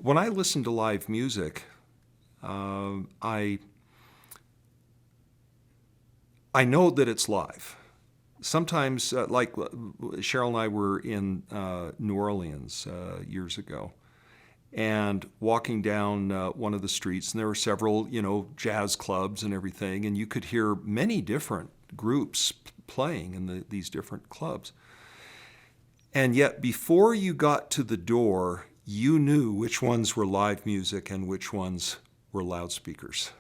When I listen to live music, I know that it's live. Sometimes, like Cheryl and I were in New Orleans years ago, and walking down one of the streets, and there were several, jazz clubs and everything, and you could hear many different groups playing in these different clubs. And yet, before you got to the door, you knew which ones were live music and which ones were loudspeakers.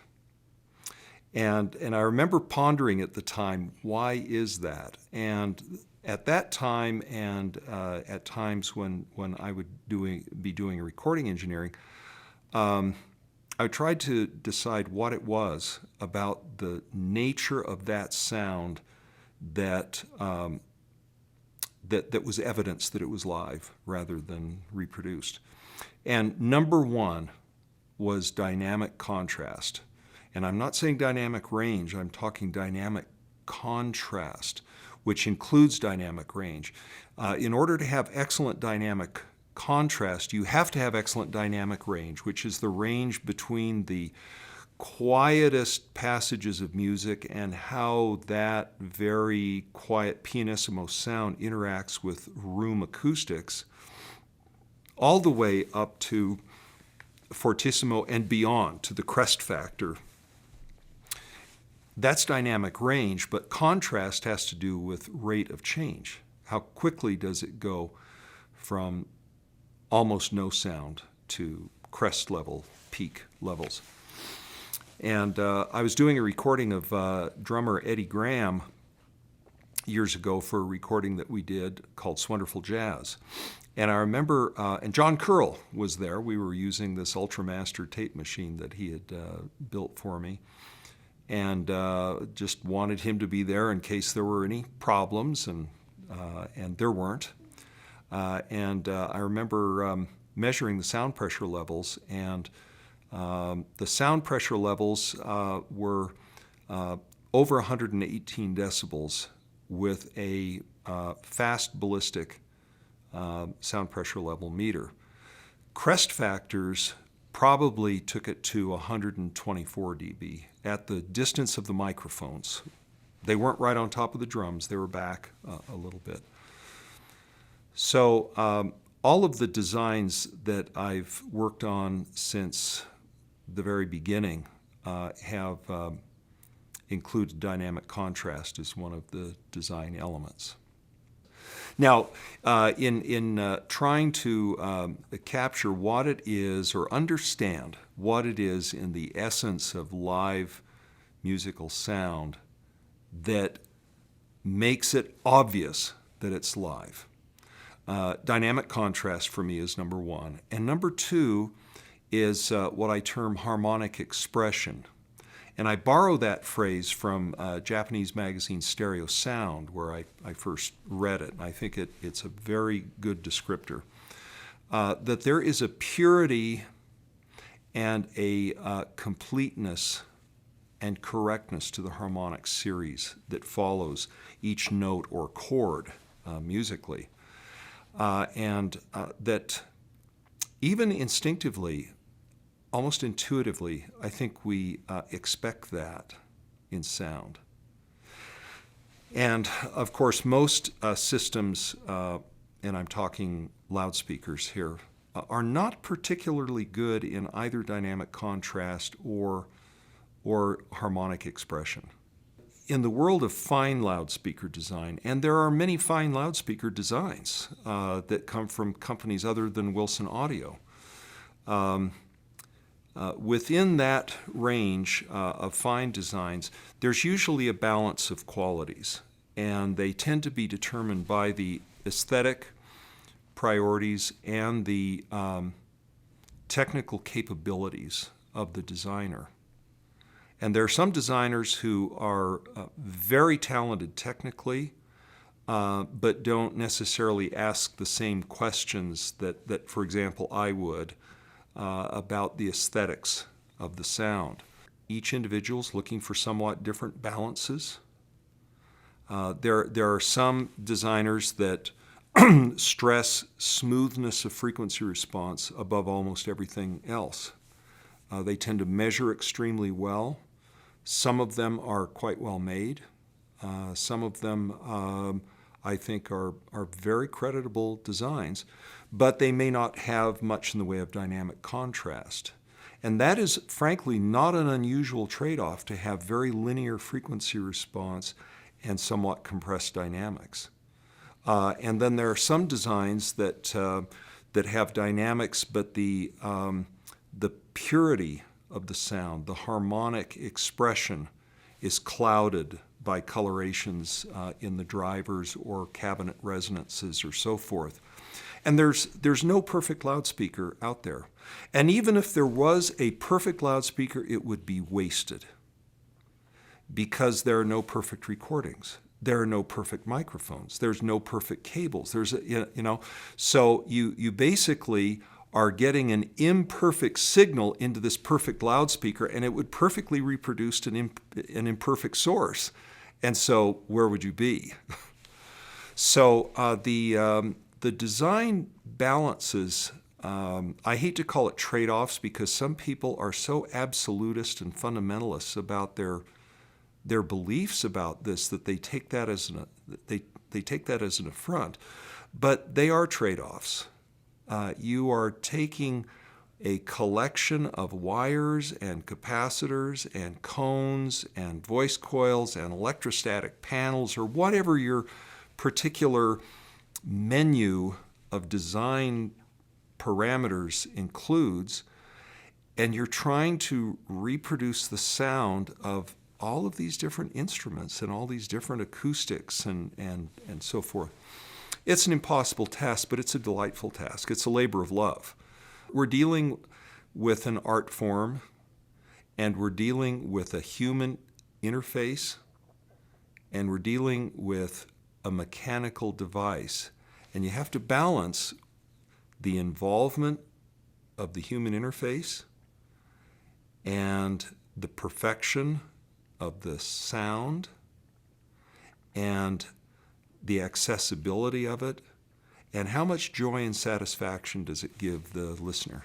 And I remember pondering at the time, why is that? And at that time, and at times when I would be doing recording engineering, I tried to decide what it was about the nature of that sound that that was evidence that it was live rather than reproduced. And number one was dynamic contrast. And I'm not saying dynamic range, I'm talking dynamic contrast, which includes dynamic range. In order to have excellent dynamic contrast, you have to have excellent dynamic range, which is the range between the quietest passages of music and how that very quiet pianissimo sound interacts with room acoustics, all the way up to fortissimo and beyond, to the crest factor. That's dynamic range, but contrast has to do with rate of change. How quickly does it go from almost no sound to crest level, peak levels? And I was doing a recording of drummer Eddie Graham years ago for a recording that we did called Swonderful Jazz. And I remember, and John Curl was there. We were using this Ultramaster tape machine that he had built for me. And just wanted him to be there in case there were any problems, and there weren't. And I remember measuring the sound pressure levels, and the sound pressure levels were over 118 decibels with a fast ballistic sound pressure level meter. Crest factors probably took it to 124 dB at the distance of the microphones. They weren't right on top of the drums, they were back a little bit. So all of the designs that I've worked on since the very beginning have included dynamic contrast as one of the design elements. Now, in trying to capture what it is or understand what it is in the essence of live musical sound that makes it obvious that it's live, dynamic contrast for me is number one. And number two is what I term harmonic expression. And I borrow that phrase from Japanese magazine Stereo Sound, where I first read it. And I think it's a very good descriptor. That there is a purity and a completeness and correctness to the harmonic series that follows each note or chord musically. And that even instinctively, almost intuitively, I think we expect that in sound. And of course, most systems, and I'm talking loudspeakers here, are not particularly good in either dynamic contrast or harmonic expression. In the world of fine loudspeaker design, and there are many fine loudspeaker designs that come from companies other than Wilson Audio, within that range of fine designs, there's usually a balance of qualities, and they tend to be determined by the aesthetic priorities and the technical capabilities of the designer. And there are some designers who are very talented technically, but don't necessarily ask the same questions that for example, I would about the aesthetics of the sound. Each individual is looking for somewhat different balances. There are some designers that stress smoothness of frequency response above almost everything else. They tend to measure extremely well. Some of them are quite well made. Some of them, I think, are very creditable designs, but they may not have much in the way of dynamic contrast. And that is, frankly, not an unusual trade-off to have very linear frequency response and somewhat compressed dynamics. And then there are some designs that have dynamics, but the purity of the sound, the harmonic expression, is clouded by colorations in the drivers or cabinet resonances or so forth. And there's no perfect loudspeaker out there. And even if there was a perfect loudspeaker, it would be wasted because there are no perfect recordings. There are no perfect microphones. There's no perfect cables. So you basically are getting an imperfect signal into this perfect loudspeaker, and it would perfectly reproduce an imperfect source. And so where would you be? So the design balances, I hate to call it trade-offs because some people are so absolutist and fundamentalists about their beliefs about this that they take that as an affront. But they are trade-offs. You are taking a collection of wires and capacitors and cones and voice coils and electrostatic panels or whatever your particular menu of design parameters includes, and you're trying to reproduce the sound of all of these different instruments and all these different acoustics and so forth. It's an impossible task, but it's a delightful task. It's a labor of love. We're dealing with an art form, and we're dealing with a human interface, and we're dealing with a mechanical device. And you have to balance the involvement of the human interface and the perfection of the sound and the accessibility of it, and how much joy and satisfaction does it give the listener.